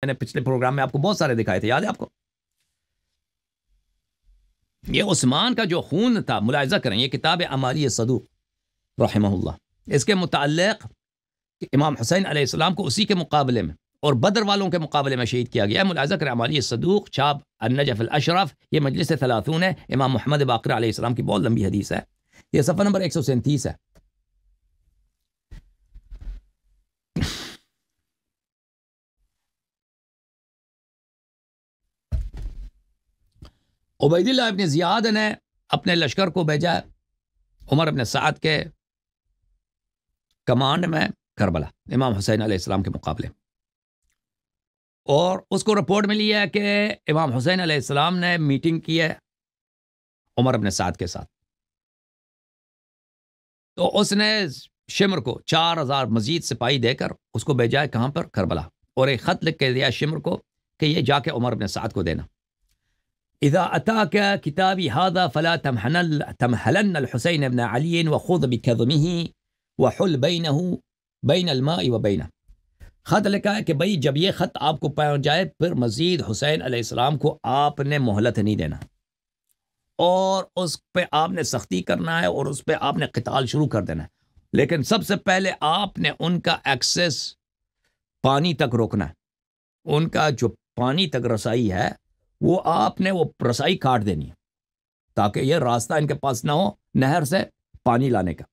میں نے پچھلے پروگرام میں آپ کو بہت سارے دکھائے تھے، یاد ہے آپ کو؟ یہ عثمان کا جو خون تھا، ملاحظہ کریں، یہ کتاب اعمالی صدوق رحمہ اللہ، اس کے متعلق امام حسین علیہ السلام کو اسی کے مقابلے میں اور بدر والوں کے مقابلے میں شہید کیا گیا ہے۔ ملاحظہ کریں، اعمالی صدوق، چھاپ النجف الاشرف، یہ مجلس 30 ہے، امام محمد باقر علیہ السلام کی بہت لمبی حدیث ہے، یہ صفحہ نمبر 137 ہے۔ عبید اللہ ابن زیاد نے اپنے لشکر کو بھیجا عمر ابن سعد کے کمانڈ میں کربلا، امام حسین علیہ السلام کے مقابلے، اور اس کو رپورٹ ملی ہے کہ امام حسین علیہ السلام نے میٹنگ کی ہے عمر ابن سعد کے ساتھ، تو اس نے شمر کو 4000 مزید سپاہی دے کر اس کو بھیجا ہے کہاں پر؟ کربلا، اور ایک خط لکھ کے دیا شمر کو کہ یہ جا کے عمر ابن سعد کو دینا، اذا اتاك كتابي هذا فلا تمهلن الحسين بن علي وخذ بكظمه وحل بينه بين الماء وبينه۔ خط لکھا ہے کہ بھئی جب یہ خط آپ کو پہنچ جائے پھر مزید حسین علیہ السلام کو آپ نے مہلت نہیں دینا، اور اس پہ آپ نے سختی کرنا ہے، اور اس پہ آپ نے قتال شروع کر دینا ہے، لیکن سب سے پہلے آپ نے ان کا ایکسس پانی تک روکنا ہے، ان کا جو پانی تک رسائی ہے وہ آپ نے وہ رسائی کاٹ دینی ہے، تاکہ یہ راستہ ان کے پاس نہ ہو نہر سے پانی لانے کا۔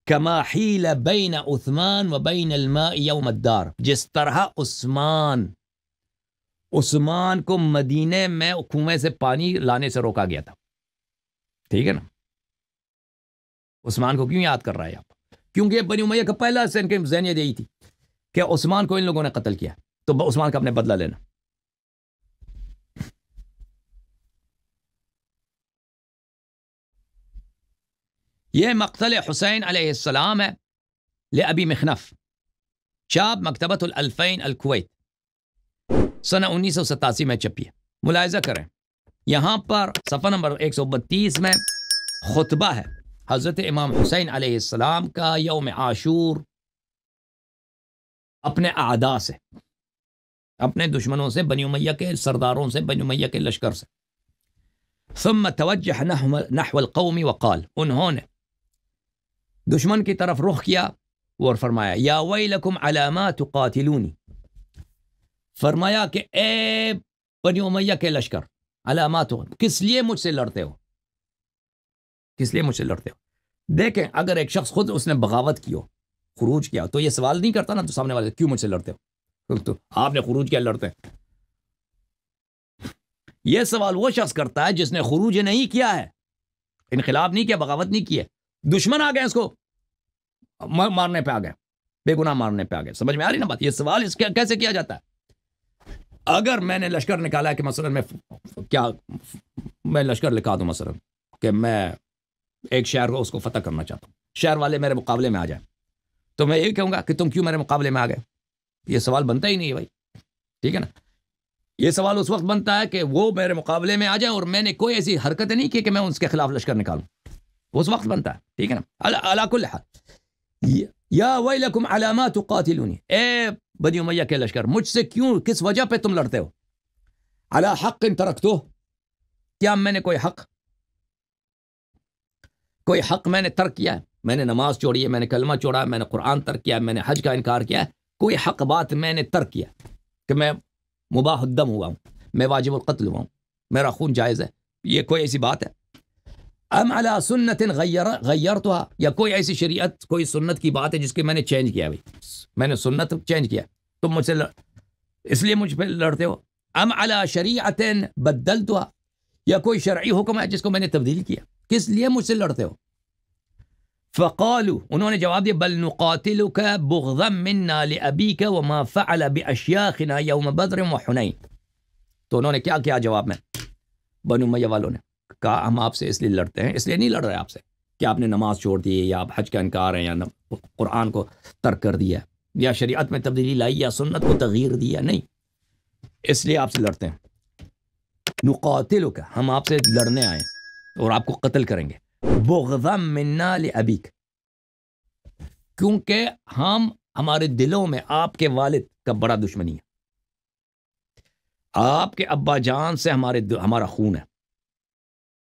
کما حیل بین عثمان و بین الماء یوم الدار، جس طرح عثمان کو مدینے میں کنویں سے پانی لانے سے روکا گیا تھا، ٹھیک ہے نا؟ عثمان کو کیوں یاد کر رہا ہے آپ؟ کیونکہ بنی امیہ کا پہلا سے ان کی ذہنیت یہی تھی کہ عثمان کو ان لوگوں نے قتل کیا، تو عثمان کا اپنے بدلہ لینا۔ یہ مقتل حسین علیہ السلام ہے لأبی مخنف، چاپ مکتبۃ الالفین الکویت، سنہ 1987 میں چھپی ہے۔ ملاحظہ کریں، یہاں پر صفحہ نمبر 132 میں خطبہ ہے حضرت امام حسین علیہ السلام کا یوم عاشور اپنے اعداء سے، اپنے دشمنوں سے، بنی امیہ کے سرداروں سے، بنی امیہ کے لشکر سے۔ ثم توجہ نحو القوم وقال، انہوں نے دشمن کی طرف رخ کیا اور فرمایا یا ویلکم علی ما تقاتلونی، فرمایا کہ اے بنی امیہ کے لشکر، علی ما کس لیے مجھ سے لڑتے ہو، کس لیے مجھ سے لڑتے ہو؟ دیکھیں، اگر ایک شخص خود اس نے بغاوت کی ہو، خروج کیا، تو یہ سوال نہیں کرتا نا تو سامنے والے کیوں مجھ سے لڑتے ہو، تو آپ نے خروج کیا لڑتے ہیں؟ یہ سوال وہ شخص کرتا ہے جس نے خروج نہیں کیا ہے، انقلاب نہیں کیا، بغاوت نہیں کی ہے، دشمن آ گئے اس کو مارنے پہ آ گئے، بے گناہ مارنے پہ آ گئے۔ سمجھ میں آ رہی نا بات؟ یہ سوال اس کے کیسے کیا جاتا ہے؟ اگر میں نے لشکر نکالا ہے کہ مثلا میں لشکر لکھا دوں مثلا کہ میں ایک شہر کو اس کو فتح کرنا چاہتا ہوں، شہر والے میرے مقابلے میں آ جائیں، تو میں یہ کہوں گا کہ تم کیوں میرے مقابلے میں آ گئے؟ یہ سوال بنتا ہی نہیں ہے بھائی، ٹھیک ہے نا؟ یہ سوال اس وقت بنتا ہے کہ وہ میرے مقابلے میں آ جائیں اور میں نے کوئی ایسی حرکت نہیں کی کہ میں اس کے خلاف لشکر نکالوں، اس وقت بنتا ہے، ٹھیک ہے نا؟ علی کل حال یا ویلکم علی ما تقاتلونی، اے بنی امیہ کے لشکر، مجھ سے کیوں، کس وجہ پہ تم لڑتے ہو؟ علی حق ترکتو، کیا میں نے کوئی حق میں نے ترک کیا ہے؟ میں نے نماز چھوڑی ہے، میں نے کلمہ چھوڑا ہے، میں نے قرآن ترک کیا ہے، میں نے حج کا انکار کیا ہے، کوئی حق بات میں نے ترک کیا کہ میں مباح الدم ہوا ہوں، میں واجب القتل ہوا ہوں، میرا خون جائز ہے، یہ کوئی ایسی بات ہے؟ ام علی سنت غیرتها، یا کوئی ایسی شریعت، کوئی سنت کی بات ہے جس کے میں نے چینج کیا، بھائی میں نے سنت چینج کیا، تم مجھ سے اس لیے مجھ پہ لڑتے ہو؟ ام علی شریعت بدلتها، یا کوئی شرعی حکم ہے جس کو میں نے تبدیل کیا، کس لیے مجھ سے لڑتے ہو؟ فقالوا، انہوں نے جواب دیا بل نقاتلك بغضا منا لابيك وما فعل باشياخنا يوم بدر وحنين، تو انہوں نے کیا کیا جواب میں؟ بنو امیہ والوں نے کہا ہم آپ سے اس لیے لڑتے ہیں، اس لیے نہیں لڑ رہے آپ سے کہ آپ نے نماز چھوڑ دی یا آپ حج کا انکار ہیں یا قرآن کو ترک کر دیا یا شریعت میں تبدیلی لائی یا سنت کو تغییر دیا، نہیں، اس لیے آپ سے لڑتے ہیں۔ نقاتلک، ہم آپ سے لڑنے آئے اور آپ کو قتل کریں گے، بغضا منا لابیک، کیونکہ ہمارے دلوں میں آپ کے والد کا بڑا دشمنی ہے، آپ کے ابا جان سے ہمارا خون ہے،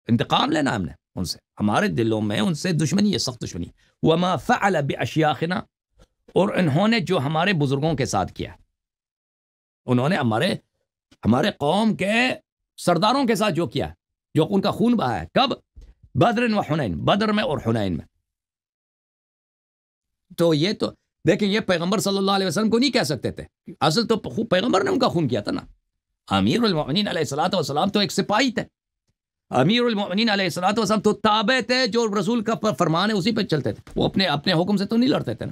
انتقام لینا ہم نے ان سے، ہمارے دلوں میں ان سے دشمنی ہے، سخت دشمنی۔ وما فعل باشیاخنا، اور انہوں نے جو ہمارے بزرگوں کے ساتھ کیا، انہوں نے ہمارے قوم کے سرداروں کے ساتھ جو کیا، جو ان کا خون بہا ہے، کب؟ بدر و حنین، بدر میں اور حنین میں۔ تو یہ تو دیکھیں، یہ پیغمبر صلی اللہ علیہ وسلم کو نہیں کہہ سکتے تھے، اصل تو پیغمبر نے ان کا خون کیا تھا نا۔ امیر المؤمنین علیہ الصلوۃ والسلام تو ایک سپاہی تھے، امیر المؤمنین علیہ الصلوۃ والسلام تو تابع تھے، جو رسول کا فرمان ہے اسی پہ چلتے تھے، وہ اپنے حکم سے تو نہیں لڑتے تھے نا۔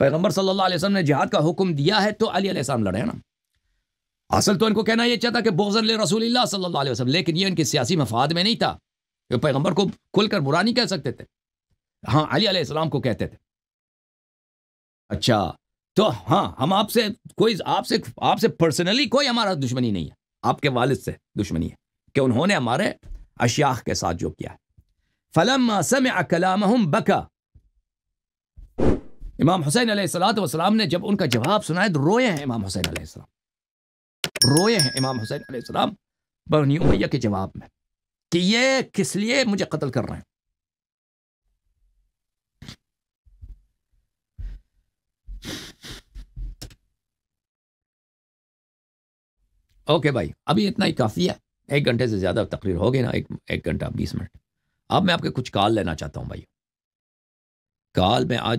پیغمبر صلی اللہ علیہ وسلم نے جہاد کا حکم دیا ہے تو علی علیہ السلام لڑے نا۔ اصل تو ان کو کہنا یہ چاہتا کہ بغض لرسول اللہ صلی اللہ علیہ وسلم، لیکن یہ ان کے سیاسی مفاد میں نہیں تھا، کہ پیغمبر کو کھل کر برا نہیں کہہ سکتے تھے، ہاں علی علیہ السلام کو کہتے تھے۔ اچھا تو ہاں، ہم آپ سے پرسنلی کوئی ہمارا دشمنی نہیں ہے، آپ کے والد سے دشمنی ہے کہ انہوں نے ہمارے اشیاخ کے ساتھ جو کیا ہے۔ فلما سمع کلامہم بکا، امام حسین علیہ الصلوۃ والسلام نے جب ان کا جواب سنا ہے تو روئے ہیں امام حسین علیہ السلام، روئے ہیں امام حسین علیہ السلام بنی امیہ کے جواب میں، کہ یہ کس لیے مجھے قتل کر رہے ہیں۔ اوکے بھائی، ابھی اتنا ہی کافی ہے، 1 گھنٹے سے زیادہ تقریر ہو گئی نا، 1 گھنٹہ 20 منٹ۔ اب میں آپ کے کچھ کال لینا چاہتا ہوں بھائی، کال میں آج